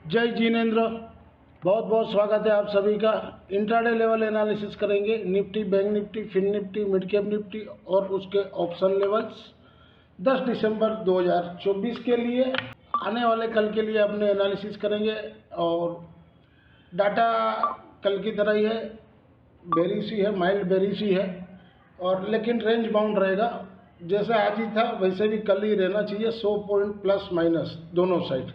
जय जिनेंद्र, बहुत बहुत स्वागत है आप सभी का। इंट्राडे लेवल एनालिसिस करेंगे Nifty, bank Nifty, fin Nifty, mid cap Nifty और उसके ऑप्शन लेवल्स 10 दिसंबर 2024 के लिए, आने वाले कल के लिए अपने एनालिसिस करेंगे। और डाटा कल की तरह ही है, बेरिश ही है, माइल्ड बेरिश ही है, और लेकिन रेंज बाउंड रहेगा। जैसे आज ही था वैसे भी कल ही रहना चाहिए। 100 पॉइंट प्लस माइनस दोनों साइड,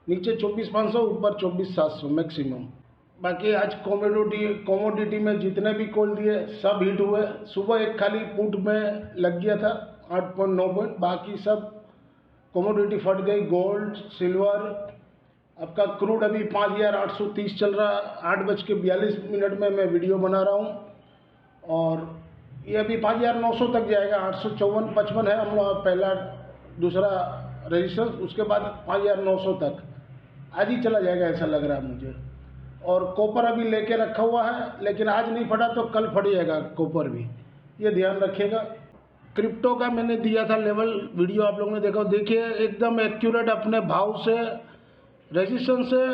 नीचे 24,500, ऊपर 24,700 मैक्सिमम। बाकी आज कॉमोडिटी में जितने भी कॉल दिए सब हिट हुए। सुबह एक खाली पुट में लग गया था 8.9 पॉइंट, बाकी सब कॉमोडिटी फट गई। गोल्ड, सिल्वर, आपका क्रूड अभी 5,830 चल रहा है। 8:42 में मैं वीडियो बना रहा हूँ और ये अभी 5,900 तक जाएगा। 854.55 है हम लोग पहला दूसरा रजिस्टर, उसके बाद 5,900 तक आज ही चला जाएगा ऐसा लग रहा है मुझे। और कॉपर अभी लेके रखा हुआ है, लेकिन आज नहीं फटा तो कल फट जाएगा कॉपर भी, ये ध्यान रखिएगा। क्रिप्टो का मैंने दिया था लेवल, वीडियो आप लोगों ने देखा, देखिए एकदम एक्यूरेट अपने भाव से, रेजिस्टेंस से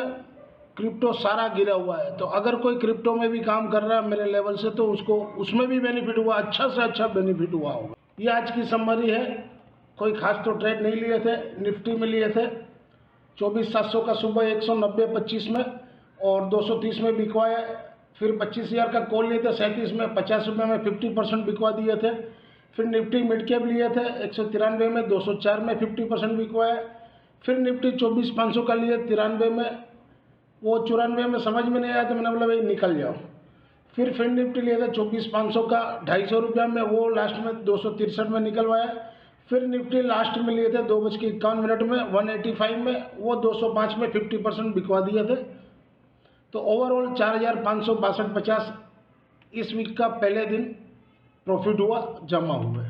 क्रिप्टो सारा गिरा हुआ है। तो अगर कोई क्रिप्टो में भी काम कर रहा है मेरे लेवल से तो उसको उसमें भी बेनिफिट हुआ, अच्छा से अच्छा बेनिफिट हुआ होगा। ये आज की समरी है, कोई खास तो ट्रेड नहीं लिए थे। निफ्टी में लिए थे 24,700 का सुबह 190.25 में और 230 में बिकवाया। फिर 25,000 का कॉल लिए थे 37 में, 50 रुपये में 50% बिकवा दिए थे। फिर निफ्टी मिड कैप लिए थे 193 में, 204 में 50% बिकवाया। फिर निफ्टी 24,500 का लिए 93 में, वो 94 में समझ में नहीं आया तो मैंने बोला भाई निकल जाओ। फिर निफ्टी लिए थे 24,500 का 250 रुपया में, वो लास्ट में 263 में निकलवाया। फिर निफ्टी लास्ट में लिए थे 2:51 में 185 में, वो 205 में 50% बिकवा दिए थे। तो ओवरऑल 4,562.50 इस वीक का पहले दिन प्रॉफिट हुआ, जमा हुए।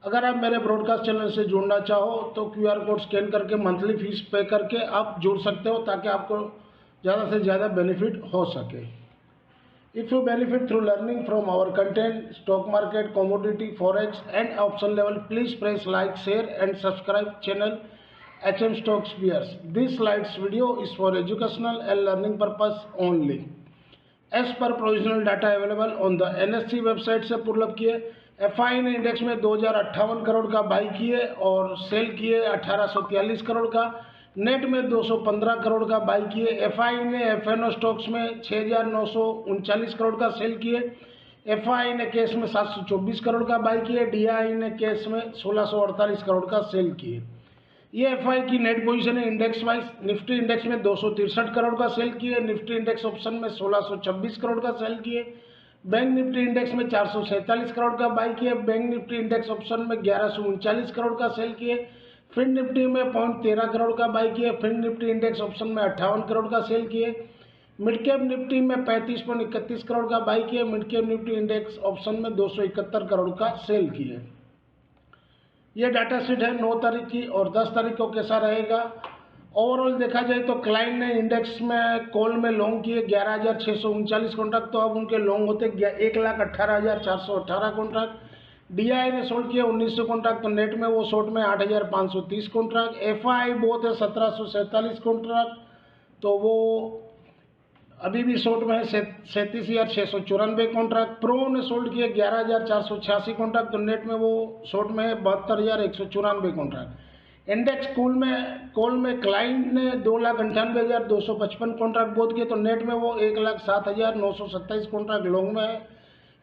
अगर आप मेरे ब्रॉडकास्ट चैनल से जुड़ना चाहो तो QR कोड स्कैन करके मंथली फीस पे करके आप जुड़ सकते हो, ताकि आपको ज़्यादा से ज़्यादा बेनिफिट हो सके। If you benefit through learning from our content, stock market, commodity, forex and option level, please press like, share and subscribe channel HM Stocks Bears. This slides video is for educational and learning purpose only. As per provisional data available on the NSE website से pull up किए, FI ने index में 2,058 करोड़ का by किए और cell किए 1,843 करोड़ का। Net में 215 करोड़ का बाई किए। FI ने FNO स्टॉक्स में 6,939 करोड़ का सेल किए। FI ने कैश में 724 करोड़ का बाई किए। DI ने कैश में 1,648 करोड़ का सेल किए। ये FI की नेट पोजीशन है इंडेक्स वाइज। निफ्टी इंडेक्स में 263 करोड़ का सेल किए। निफ्टी इंडेक्स ऑप्शन में 1,626 करोड़ का सेल किए। बैंक निफ्टी इंडेक्स में 447 करोड़ का बाई किए। बैंक निफ्टी इंडेक्स ऑप्शन में 1,139 करोड़ का सेल किए। फिन निफ्टी में 0.13 करोड़ का बाई किए। फिन निफ्टी इंडेक्स ऑप्शन में 58 करोड़ का सेल किए। मिड कैप निफ्टी में 35.31 करोड़ का बाई किए। Mid cap Nifty index option में 271 करोड़ का सेल किए। ये डाटा शीट है 9 तारीख की, और 10 तारीख को कैसा रहेगा। ओवरऑल देखा जाए तो क्लाइंट ने इंडेक्स में कॉल में लॉन्ग किए 11,639 कॉन्ट्रैक्ट, तो अब उनके लॉन्ग होते 1,18,418 कॉन्ट्रैक्ट। DI ने सोल्ड किया 1,900 कॉन्ट्रैक्ट, तो नेट में वो शॉर्ट में 8,530 कॉन्ट्रैक्ट। FI बहुत है 1,747 कॉन्ट्रैक्ट, तो वो अभी भी शॉर्ट में है 37,694 कॉन्ट्रैक्ट। प्रो ने सोल्ड किए 11,486 कॉन्ट्रैक्ट, तो नेट में वो शॉर्ट में है 72,194 कॉन्ट्रैक्ट। इंडेक्स कॉल में क्लाइंट ने 2,98,255 कॉन्ट्रैक्ट बोध किए, तो नेट में वो 1,07,927 कॉन्ट्रैक्ट लॉन्ग में है।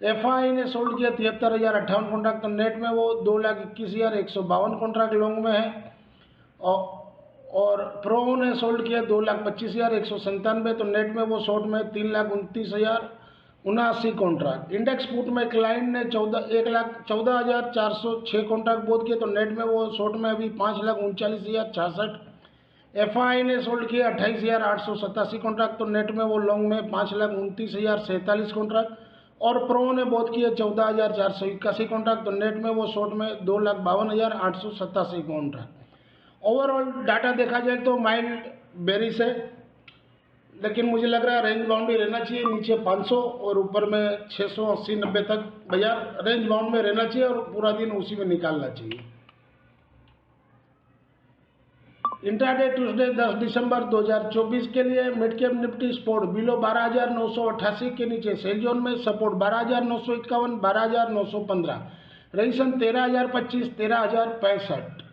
FI ने सोल्ड किया 73,058 कॉन्ट्रैक्ट, तो नेट में वो 2,21,152 कॉन्ट्रैक्ट लॉन्ग में है। और प्रो ने सोल्ड किया 2,25,197, तो नेट में वो शॉर्ट में 3,29,079 कॉन्ट्रैक्ट। इंडेक्स पुट में क्लाइंट ने 1,14,406 कॉन्ट्रैक्ट बोध किए, तो नेट में वो शॉर्ट में अभी 5,39,066। FI ने सोल्ड किया 28,887 कॉन्ट्रैक्ट, तो नेट में वो लॉन्ग में 5,29,047 कॉन्ट्रैक्ट। और प्रो ने बोध किए 14,481 कॉन्ट्रैक्ट, तो नेट में वो शॉर्ट में 2,52,887 कॉन्ट्रैक्ट। ओवरऑल डाटा देखा जाए तो माइल्ड बेरिश है, लेकिन मुझे लग रहा है रेंज बाउंड ही रहना चाहिए। नीचे 500 और ऊपर में 680-90 तक बाजार रेंज बाउंड में रहना चाहिए और पूरा दिन उसी में निकालना चाहिए। इंट्राडे ट्यूसडे 10 दिसंबर 2024 के लिए mid cap Nifty sport below 12,988 के नीचे सेल जोन में, सपोर्ट 12,951, 12,915, रईसन 13,025, 13,065।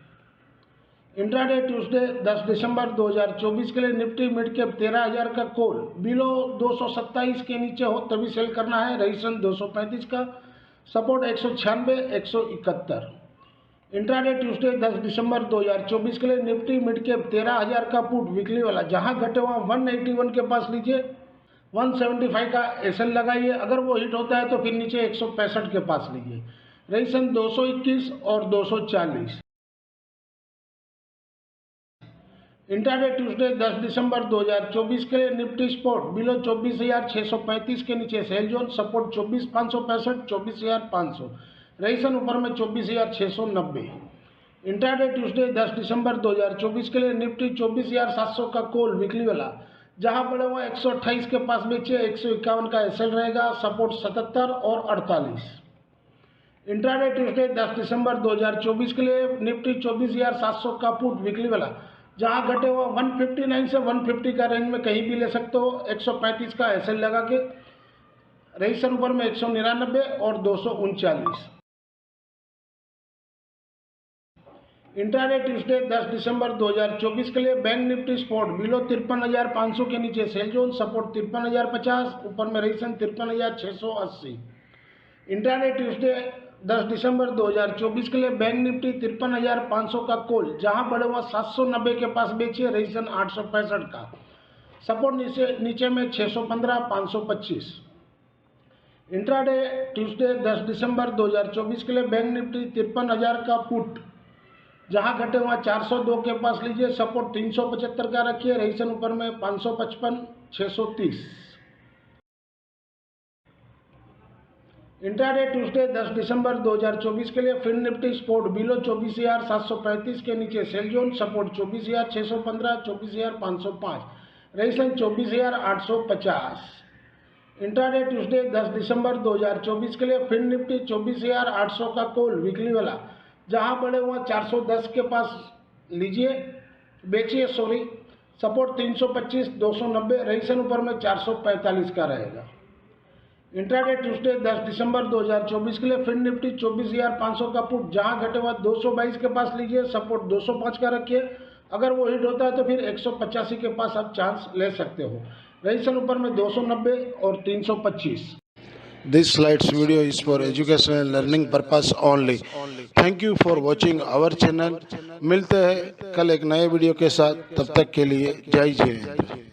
इंट्राडे ट्यूसडे 10 दिसंबर 2024 के लिए निफ्टी मिड कैप 13,000 का कॉल बिलो 227 के नीचे हो तभी सेल करना है, रईसन 235 का, सपोर्ट 196, 171। इंट्राडे ट्यूसडे 10 दिसंबर 2024 के लिए निफ्टी मिड कैप 13,000 का पुट वीकली वाला, जहां घटे वहां 181 के पास लीजिए, 175 का एसएल लगाइए, अगर वो हिट होता है तो फिर नीचे 165 के पास लीजिए, रईसन 221 और 240। इंट्राडे ट्यूसडे 10 दिसंबर 2024 के लिए निफ्टी स्पोर्ट बिलो 24,635 के नीचे सेल जोन, सपोर्ट 24,565, 24,500, रईसन ऊपर में 24,690। इंट्राडे ट्यूसडे 10 दिसंबर 2024 के लिए निफ्टी 24,700 का कॉल वीकली वाला, जहां बड़े हुआ 128 के पास बेचे, 151 का एसएल रहेगा, सपोर्ट 77 और 48। इंट्राडे ट्यूसडे 10 दिसंबर 2024 के लिए निफ्टी 24,700 का पुट वीकली वाला, जहां घटे हुआ 159 से 150 का रेंज में कहीं भी ले सकते हो, 135 का एसएल लगा के, रईसन ऊपर में 199 और 239। इंट्राडे ट्यूसडे 10 दिसंबर 2024 के लिए बैंक निफ्टी स्पोर्ट बिलो 53,500 के नीचे सेल जोन, सपोर्ट 53,050, ऊपर में रईसन 53,680। इंट्राडे ट्यूसडे 10 दिसंबर 2024 के लिए बैंक निफ्टी 53,500 का कॉल, जहां बड़े हुआ 790 के पास बेचिए, रईसन 865 का, सपोर्ट नीचे में 615, 525। इंट्राडे ट्यूसडे 10 दिसंबर 2024 के लिए बैंक निफ्टी 53,000 का पुट, जहां घटे हुआ 402 के पास लीजिए, सपोर्ट 375 का रखिए, रईसन ऊपर में 555, 630। इंट्राडे ट्यूसडे 10 दिसंबर 2024 के लिए फिन निफ्टी स्पोर्ट बिलो 24,735 के नीचे sell zone, support 24,615, 24,505, रईसन 24,850। Intraday Tuesday 10 दिसंबर 2024 के लिए फिन निफ्टी 24,800 का कॉल वीकली वाला, जहां बड़े हुआ 410 के पास लीजिए, बेचिए, सपोर्ट 325, 290, रईसन ऊपर में 445 का रहेगा। इंट्राडे ट्यूसडे 10 दिसंबर 2024 के लिए फिन निफ्टी 24,500 का पुट, जहां घटे हुआ 222 के पास लीजिए, सपोर्ट 205 का रखिए, अगर वो हिट होता है तो फिर 185 के पास आप चांस ले सकते हो, रईसन ऊपर में 290 और 325। This slides video is for educational and learning purpose only. Thank you for watching our channel. मिलते हैं कल एक नए वीडियो के साथ, तब तक के लिए जय जय।